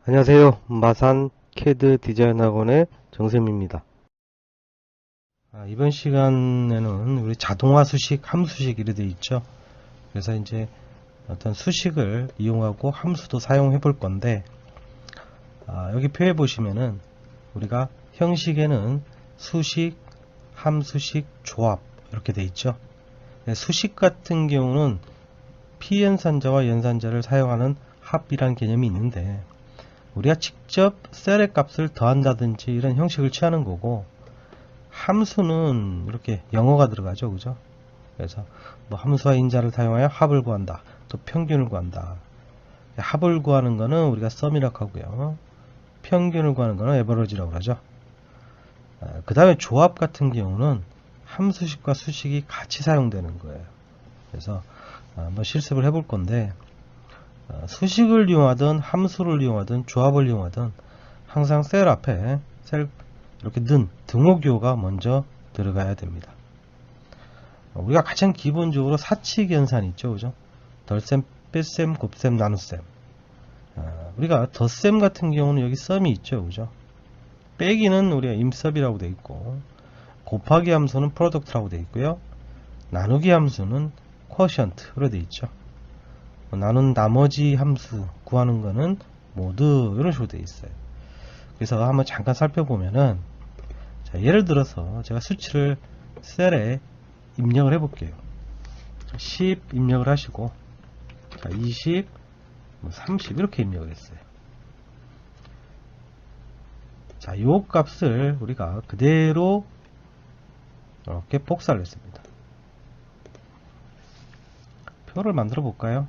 안녕하세요. 마산 캐드 디자인 학원의 정쌤입니다. 이번 시간에는 우리 자동화 수식, 함수식 이렇게 되어 있죠. 그래서 이제 어떤 수식을 이용하고 함수도 사용해 볼 건데, 여기 표에 보시면은 우리가 형식에는 수식, 함수식, 조합 이렇게 되어 있죠. 수식 같은 경우는 피연산자와 연산자를 사용하는 합이라는 개념이 있는데, 우리가 직접 셀의 값을 더한다든지 이런 형식을 취하는 거고, 함수는 이렇게 영어가 들어가죠, 그죠? 그래서 뭐 함수와 인자를 사용하여 합을 구한다, 또 평균을 구한다. 합을 구하는 거는 우리가 썸이라고 하고요, 평균을 구하는 거는 에버러지라고 하죠. 그 다음에 조합 같은 경우는 함수식과 수식이 같이 사용되는 거예요. 그래서 한번 실습을 해볼 건데, 수식을 이용하든 함수를 이용하든 조합을 이용하든 항상 셀 앞에 이렇게 등호교가 먼저 들어가야 됩니다. 우리가 가장 기본적으로 사칙연산 있죠, 그죠? 덜셈, 뺄셈, 곱셈, 나눗셈. 우리가 덧셈 같은 경우는 여기 썸이 있죠, 그죠? 빼기는 우리가 임섭이라고 되어 있고, 곱하기 함수는 프로덕트라고 되어 있고요, 나누기 함수는 쿼션트로 되어 있죠. 나눈 나머지 함수 구하는 거는 모두 이런 식으로 되어 있어요. 그래서 한번 잠깐 살펴보면은, 자, 예를 들어서 제가 수치를 셀에 입력을 해 볼게요. 10 입력을 하시고, 자, 20, 30 이렇게 입력을 했어요. 자, 요 값을 우리가 그대로 이렇게 복사를 했습니다. 표를 만들어 볼까요?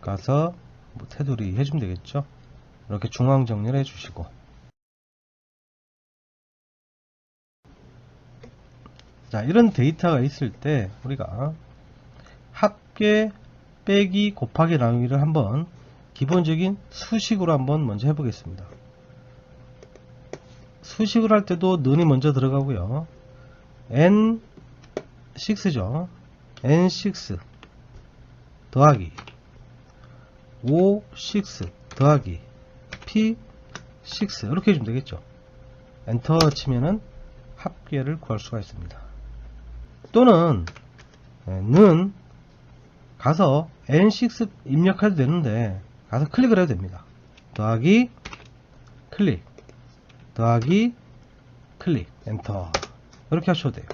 가서 뭐 테두리 해주면 되겠죠. 이렇게 중앙 정리를 해주시고, 자, 이런 데이터가 있을 때 우리가 합계, 빼기, 곱하기, 나누기를 한번 기본적인 수식으로 한번 먼저 해보겠습니다. 수식을 할 때도 는이 먼저 들어가고요, n6죠. n6 더하기 5, 6 더하기 p6 이렇게 해주면 되겠죠. 엔터 치면은 합계를 구할 수가 있습니다. 또는 는 가서 n6 입력해도 되는데 가서 클릭을 해도 됩니다. 더하기 클릭 더하기 클릭 엔터 이렇게 하셔도 돼요.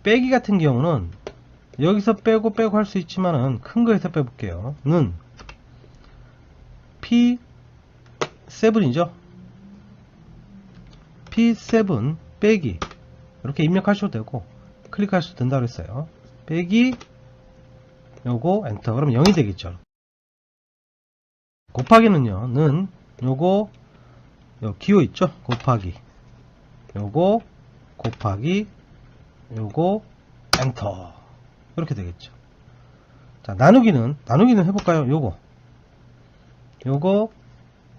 빼기 같은 경우는 여기서 빼고 할 수 있지만은 큰 거에서 빼볼게요. 는 P7이죠. P7 빼기 이렇게 입력하셔도 되고 클릭하셔도 된다고 했어요. 빼기 요거 엔터 그러면 0이 되겠죠. 곱하기는요, 는 요거 요 기호 있죠. 곱하기 요거 곱하기 요거 엔터 이렇게 되겠죠. 자, 나누기는 해볼까요? 요거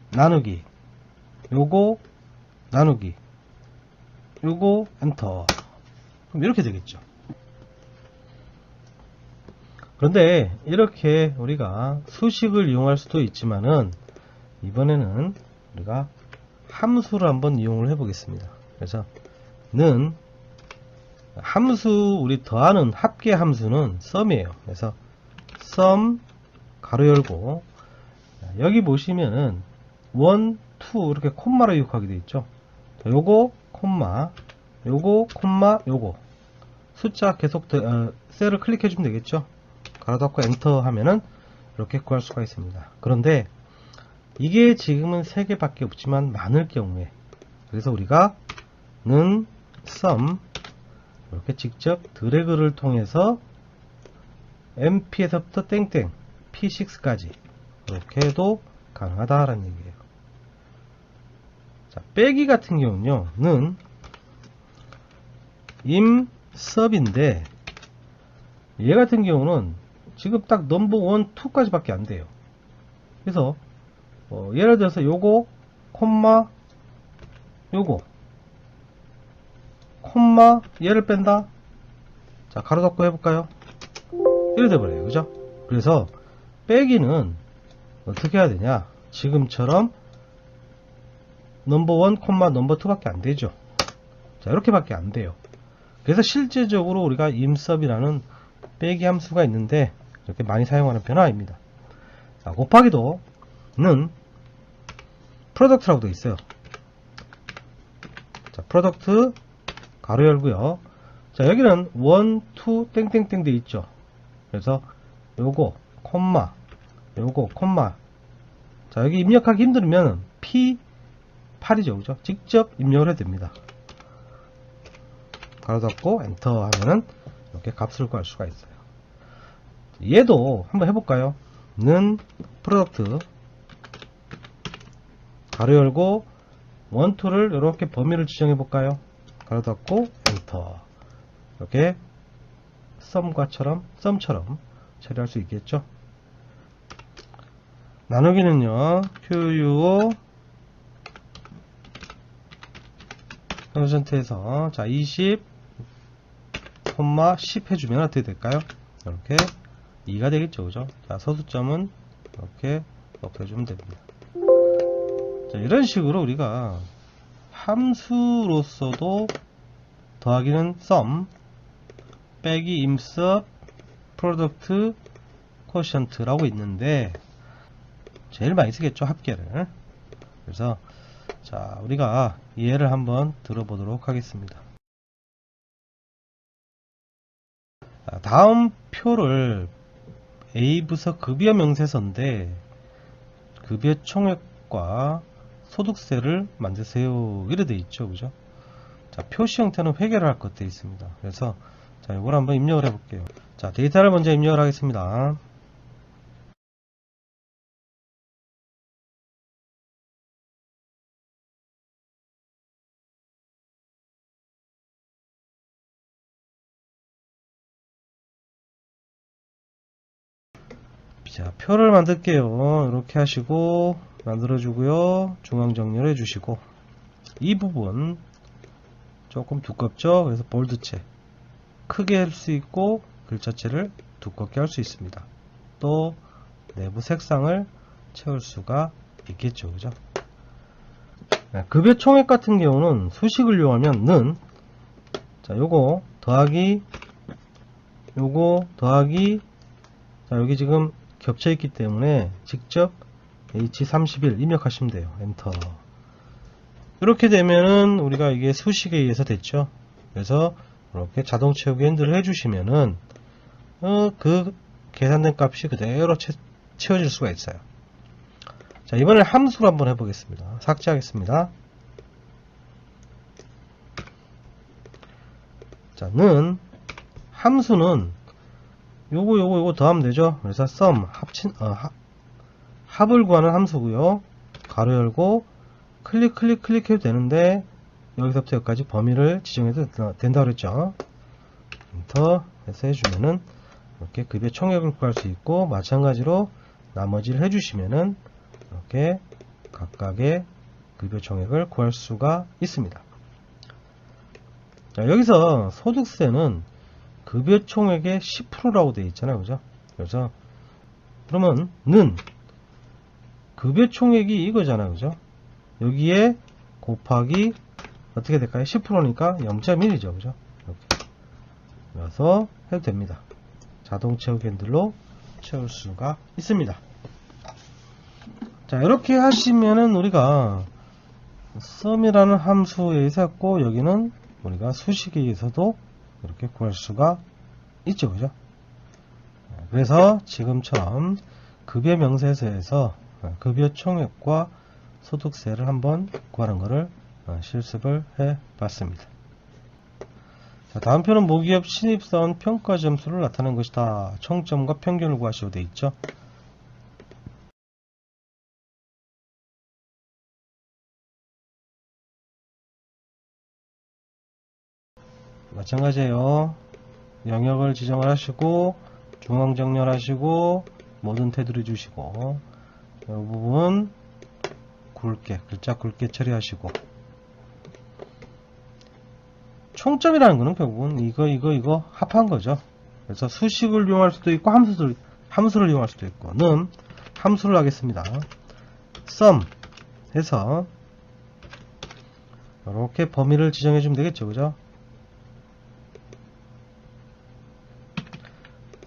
나누기 요거 나누기 요거 엔터 그럼 이렇게 되겠죠. 그런데 이렇게 우리가 수식을 이용할 수도 있지만은 이번에는 우리가 함수를 한번 이용을 해 보겠습니다. 그래서 는 함수 우리 더하는 합계 함수는 썸이에요. 그래서 썸 가로 열고, 여기 보시면은 1, 2 이렇게 콤마로 기록하게 되어 있죠. 요거 콤마 요거 콤마 요거 숫자 계속 셀을 클릭해 주면 되겠죠. 가로 닫고 엔터 하면은 이렇게 구할 수가 있습니다. 그런데 이게 지금은 3개밖에 없지만 많을 경우에, 그래서 우리가 는 썸 이렇게 직접 드래그를 통해서 MP에서부터 땡땡 P6까지 이렇게 해도 가능하다라는 얘기예요. 자, 빼기 같은 경우는요, 는 임섭인데 얘 같은 경우는 지금 딱 넘버 1, 2까지 밖에 안 돼요. 그래서 예를 들어서 요거 콤마 요거 콤마 얘를 뺀다. 자, 가로 닫고 해볼까요? 이래 돼버려요. 그죠? 그래서 빼기는 어떻게 해야 되냐? 지금처럼 넘버1, 넘버2 밖에 안 되죠. 자, 이렇게 밖에 안 돼요. 그래서 실제적으로 우리가 imsub이라는 빼기 함수가 있는데 이렇게 많이 사용하는 변화입니다. 자, 곱하기도 는 프로덕트라고 되어 있어요. 자, 프로덕트 가로 열고요. 자, 여기는 1, 2 땡땡땡 되어 있죠. 그래서 요거 콤마 요거 콤마. 자, 여기 입력하기 힘들면 P8이죠. 그죠? 직접 입력을 해도 됩니다. 가로 닫고 엔터 하면은 이렇게 값을 구할 수가 있어요. 얘도 한번 해볼까요? 는 프로덕트 가로 열고 1, 2를 이렇게 범위를 지정해 볼까요? 가로 닫고 엔터. 이렇게 썸처럼 처리할 수 있겠죠. 나누기는요, QU 퍼센트에서 자 20, 10 해주면 어떻게 될까요? 이렇게 2가 되겠죠, 그죠? 자, 소수점은 이렇게 높여주면 됩니다. 자, 이런 식으로 우리가 함수로서도 더하기는 sum, 빼기 imsub, product, quotient라고 있는데 제일 많이 쓰겠죠, 합계를. 그래서 자, 우리가 예를 한번 들어보도록 하겠습니다. 자, 다음 표를 A 부서 급여 명세서인데 급여 총액과 소득세를 만드세요 이래 돼 있죠, 그죠? 자, 표시 형태는 회계를 할 것 되어 있습니다. 그래서 자, 이걸 한번 입력을 해 볼게요. 자, 데이터를 먼저 입력을 하겠습니다. 자, 표를 만들게요. 이렇게 하시고 만들어 주고요. 중앙 정렬해 주시고 이 부분 조금 두껍죠? 그래서 볼드체 크게 할 수 있고 글자체를 두껍게 할 수 있습니다. 또 내부 색상을 채울 수가 있겠죠, 그죠? 급여 총액 같은 경우는 수식을 이용하면 는 자, 요거 더하기 요거 더하기 자, 여기 지금 겹쳐 있기 때문에 직접 H31 입력하시면 돼요. 엔터. 이렇게 되면은 우리가 이게 수식에 의해서 됐죠. 그래서 이렇게 자동 채우기 핸들을 해주시면은 그 계산된 값이 그대로 채워질 수가 있어요. 자, 이번에 함수로 한번 해보겠습니다. 삭제하겠습니다. 자, 는 함수는 요거 더하면 되죠. 그래서 sum 합을 구하는 함수고요. 가로 열고 클릭해도 되는데 여기서부터 여기까지 범위를 지정해도 된다고 그랬죠. 엔터 해서 해주면은 이렇게 급여 총액을 구할 수 있고 마찬가지로 나머지를 해주시면은 이렇게 각각의 급여 총액을 구할 수가 있습니다. 자, 여기서 소득세는 급여 총액의 10%라고 되어 있잖아요, 그죠? 그래서 그러면 는 급여 총액이 이거잖아요, 그죠? 여기에 곱하기 어떻게 될까요? 10%니까 0.1이죠, 그죠? 이렇게 그래서 해도 됩니다. 자동 채우기 핸들로 채울 수가 있습니다. 자, 이렇게 하시면은 우리가 sum이라는 함수에 의해서 했고 여기는 우리가 수식에 의해서도 이렇게 구할 수가 있죠, 그죠? 그래서 지금처럼 급여 명세서에서 급여 총액과 소득세를 한번 구하는 것을 실습을 해 봤습니다. 자, 다음 표는 모기업 신입사원 평가 점수를 나타낸 것이다. 총점과 평균을 구하시오 되어 있죠. 마찬가지예요. 영역을 지정을 하시고 중앙 정렬하시고 모든 테두리 주시고 이 부분 글자 굵게 처리하시고 총점이라는 거는 결국은 이거 합한 거죠. 그래서 수식을 이용할 수도 있고 함수를 이용할 수도 있고 는 함수를 하겠습니다. sum 해서 이렇게 범위를 지정해 주면 되겠죠. 그죠?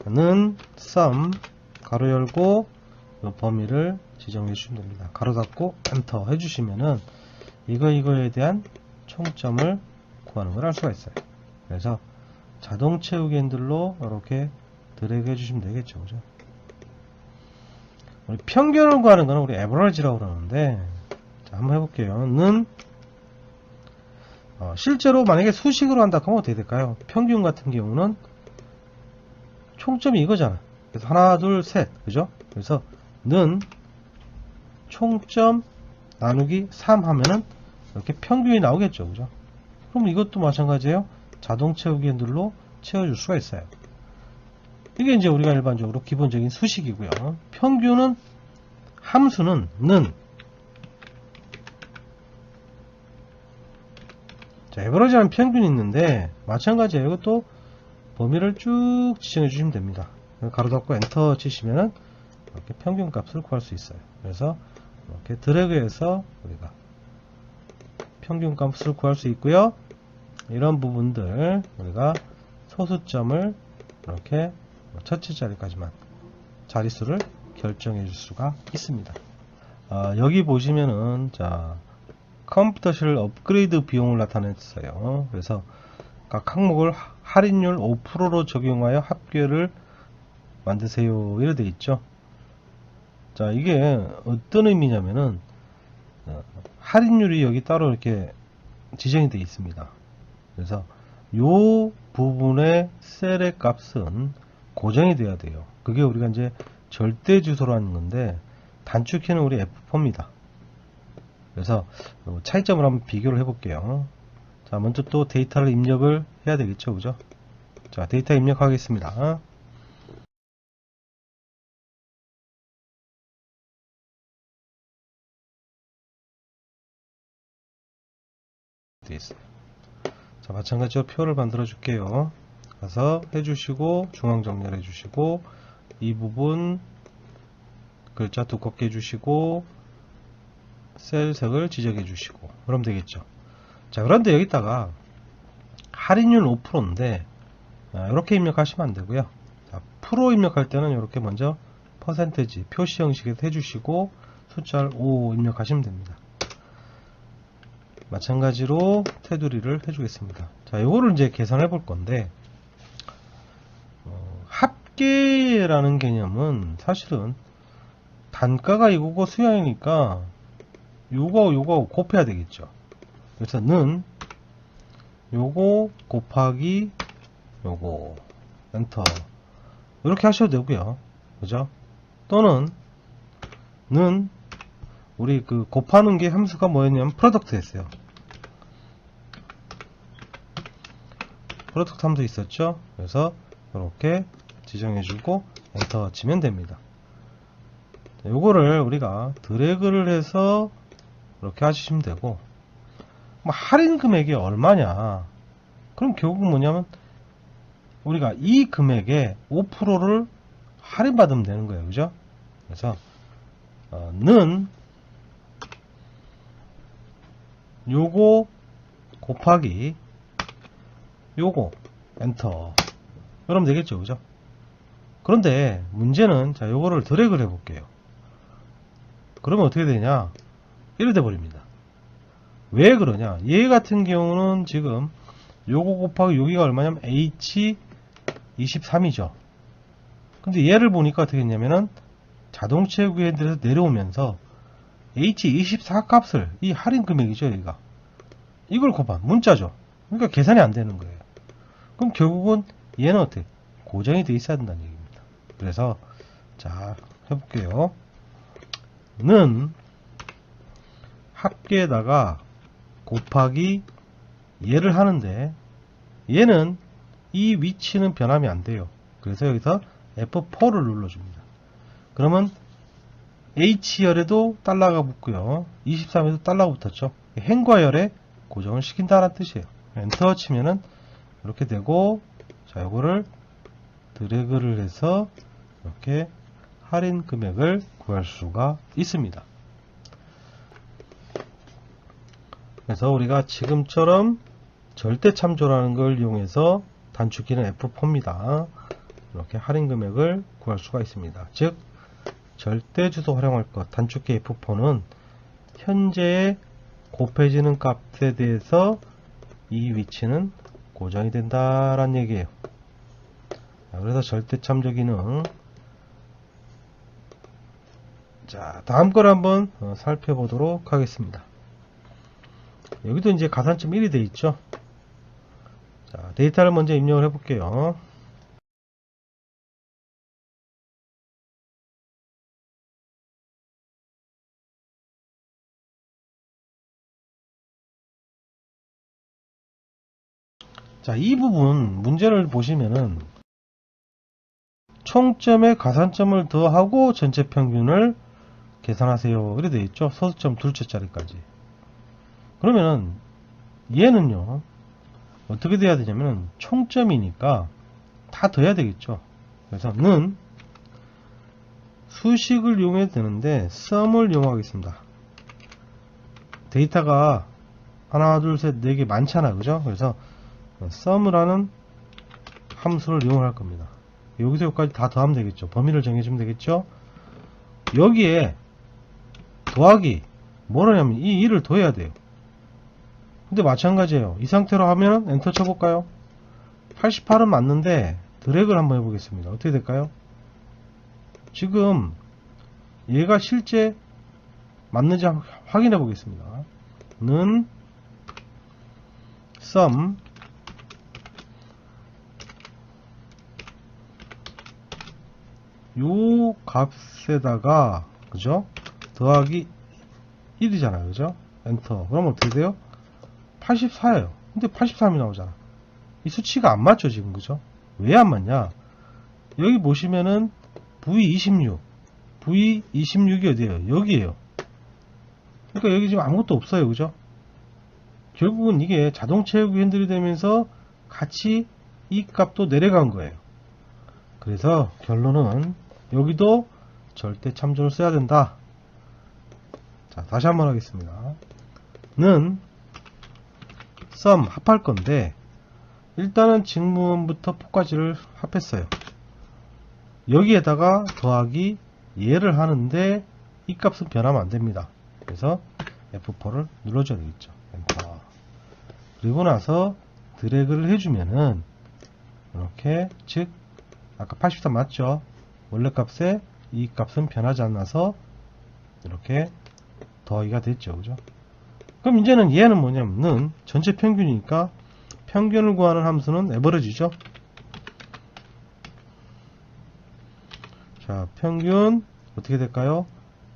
는 sum 가로 열고 이 범위를 지정해 주시면 됩니다. 가로 닫고 엔터 해주시면은 이거에 대한 총점을 구하는 걸 할 수가 있어요. 그래서 자동 채우기 핸들로 이렇게 드래그 해주시면 되겠죠. 그죠? 우리 평균을 구하는 거는 우리 average라고 그러는데, 자, 한번 해볼게요. 는 실제로 만약에 수식으로 한다 하면 어떻게 될까요? 평균 같은 경우는 총점이 이거잖아. 그래서 하나, 둘, 셋, 그죠? 그래서 는 총점 나누기 3 하면은 이렇게 평균이 나오겠죠. 그죠? 그럼 이것도 마찬가지예요. 자동 채우기 핸들로 채워줄 수가 있어요. 이게 이제 우리가 일반적으로 기본적인 수식이고요. 평균은, 함수는 는. 자, 에버러지라는 평균이 있는데 마찬가지예요. 이것도 범위를 쭉 지정해 주시면 됩니다. 가로 닫고 엔터 치시면은 이렇게 평균 값을 구할 수 있어요. 그래서 이렇게 드래그해서 우리가 평균 값을 구할 수 있고요. 이런 부분들 우리가 소수점을 이렇게 첫째 자리까지만 자릿수를 결정해 줄 수가 있습니다. 여기 보시면은 자, 컴퓨터실 업그레이드 비용을 나타냈어요. 그래서 각 항목을 할인율 5%로 적용하여 합계를 만드세요. 이렇게 되어 있죠. 자, 이게 어떤 의미냐면은 할인율이 여기 따로 이렇게 지정이 되어 있습니다. 그래서 요 부분의 셀의 값은 고정이 돼야 돼요. 그게 우리가 이제 절대 주소로 하는 건데, 단축키는 우리 F4입니다. 그래서 차이점을 한번 비교를 해 볼게요. 자, 먼저 또 데이터를 입력을 해야 되겠죠. 그죠? 자, 데이터 입력하겠습니다. 되어 있어요. 자, 마찬가지로 표를 만들어 줄게요. 가서 해주시고 중앙 정렬해 주시고 이 부분 글자 두껍게 해주시고 셀 색을 지정해 주시고 그럼 되겠죠. 자, 그런데 여기다가 할인율 5%인데 이렇게 입력하시면 안 되고요. 자, 프로 입력할 때는 이렇게 먼저 퍼센테지 표시 형식에서 해주시고 숫자를 5 입력하시면 됩니다. 마찬가지로 테두리를 해주겠습니다. 자, 요거를 이제 계산해 볼 건데, 합계라는 개념은 사실은 단가가 이거고 수량이니까 요거 곱해야 되겠죠. 그래서 는 요거 곱하기 요거 엔터 이렇게 하셔도 되고요. 그죠? 또는 는 우리 그 곱하는 게 함수가 뭐였냐면 프로덕트였어요. 프로덕트 함수 있었죠? 그래서 이렇게 지정해주고 엔터 치면 됩니다. 요거를 우리가 드래그를 해서 이렇게 하시면 되고, 뭐 할인 금액이 얼마냐? 그럼 결국 뭐냐면 우리가 이 금액에 5%를 할인받으면 되는 거예요. 그죠? 그래서 는 요거 곱하기 요거 엔터 그러면 되겠죠. 그죠? 그런데 문제는 자, 요거를 드래그를 해 볼게요. 그러면 어떻게 되냐? 이렇게 돼 버립니다. 왜 그러냐? 얘 같은 경우는 지금 요거 곱하기 여기가 얼마냐면 H23이죠. 근데 얘를 보니까 어떻게 했냐면은 자동 채우기 핸들에서 내려오면서 H24 값을 이 할인 금액이죠. 여기가 이걸 곱한 문자죠. 그러니까 계산이 안 되는 거예요. 그럼 결국은 얘는 어떻게 고정이 돼 있어야 된다는 얘기입니다. 그래서 자, 해볼게요. 는 합계에다가 곱하기 얘를 하는데 얘는 이 위치는 변함이 안 돼요. 그래서 여기서 F4를 눌러줍니다. 그러면 H열에도 달러가 붙고요. 23에도 달러가 붙었죠. 행과열에 고정을 시킨다는 뜻이에요. 엔터 치면은 이렇게 되고, 자, 요거를 드래그를 해서 이렇게 할인 금액을 구해 구할 수가 있습니다. 그래서 우리가 지금처럼 절대 참조라는 걸 이용해서 단축키는 F4입니다. 이렇게 할인 금액을 구할 수가 있습니다. 즉 절대 주소 활용할 것 단축키 F4는 현재의 곱해지는 값에 대해서 이 위치는 고정이 된다라는 얘기예요. 그래서 절대 참조 기능. 자, 다음 걸 한번 살펴보도록 하겠습니다. 여기도 이제 가산점 1이 되어 있죠. 자, 데이터를 먼저 입력을 해 볼게요. 자, 이 부분 문제를 보시면은 총점에 가산점을 더하고 전체 평균을 계산하세요. 이렇게 되어 있죠. 소수점 둘째 자리까지. 그러면은 얘는요 어떻게 돼야 되냐면 총점이니까 다 더해야 되겠죠. 그래서 는 수식을 이용해도 되는데 sum을 이용하겠습니다. 데이터가 하나 둘셋 4개 많잖아, 그죠? 그래서 sum이라는 함수를 이용할 겁니다. 여기서 여기까지 다 더하면 되겠죠. 범위를 정해주면 되겠죠. 여기에 더하기 뭐라냐면 이 1을 더해야 돼요. 근데 마찬가지예요. 이 상태로 하면 엔터 쳐볼까요? 88은 맞는데 드래그를 한번 해보겠습니다. 어떻게 될까요? 지금 얘가 실제 맞는지 확인해 보겠습니다. 는 sum 요 값에다가 그죠? 더하기 1이잖아요. 그죠? 엔터. 그러면 어떻게 돼요? 84예요. 근데 83이 나오잖아. 이 수치가 안 맞죠, 지금. 그죠? 왜 안 맞냐? 여기 보시면은 V26, V26이 어디에요? 여기에요. 그러니까 여기 지금 아무것도 없어요. 그죠? 결국은 이게 자동 채우기 핸들이 되면서 같이 이 값도 내려간 거예요. 그래서 결론은 여기도 절대 참조를 써야 된다. 자, 다시 한번 하겠습니다. 는 sum 합할 건데 일단은 직무원부터 포까지를 합했어요. 여기에다가 더하기 얘를 하는데 이 값은 변하면 안 됩니다. 그래서 F4를 눌러줘야 되겠죠. 엔터. 그리고 나서 드래그를 해주면은 이렇게 즉 아까 83 맞죠? 원래 값에 이 값은 변하지 않아서 이렇게 더하기가 됐죠. 그죠? 그럼 이제는 얘는 뭐냐면 전체 평균이니까 평균을 구하는 함수는 에버리지죠. 자, 평균 어떻게 될까요?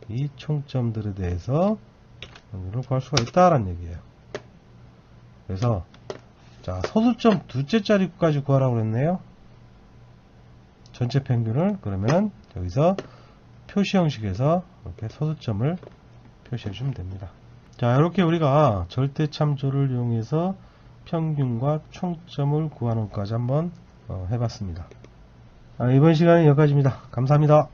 이 총점들에 대해서 평균을 구할 수가 있다라는 얘기예요. 그래서 자, 소수점 둘째 자리까지 구하라고 그랬네요. 전체 평균을. 그러면 여기서 표시 형식에서 이렇게 소수점을 표시해 주면 됩니다. 자, 이렇게 우리가 절대 참조를 이용해서 평균과 총점을 구하는 것까지 한번 해봤습니다. 이번 시간은 여기까지입니다. 감사합니다.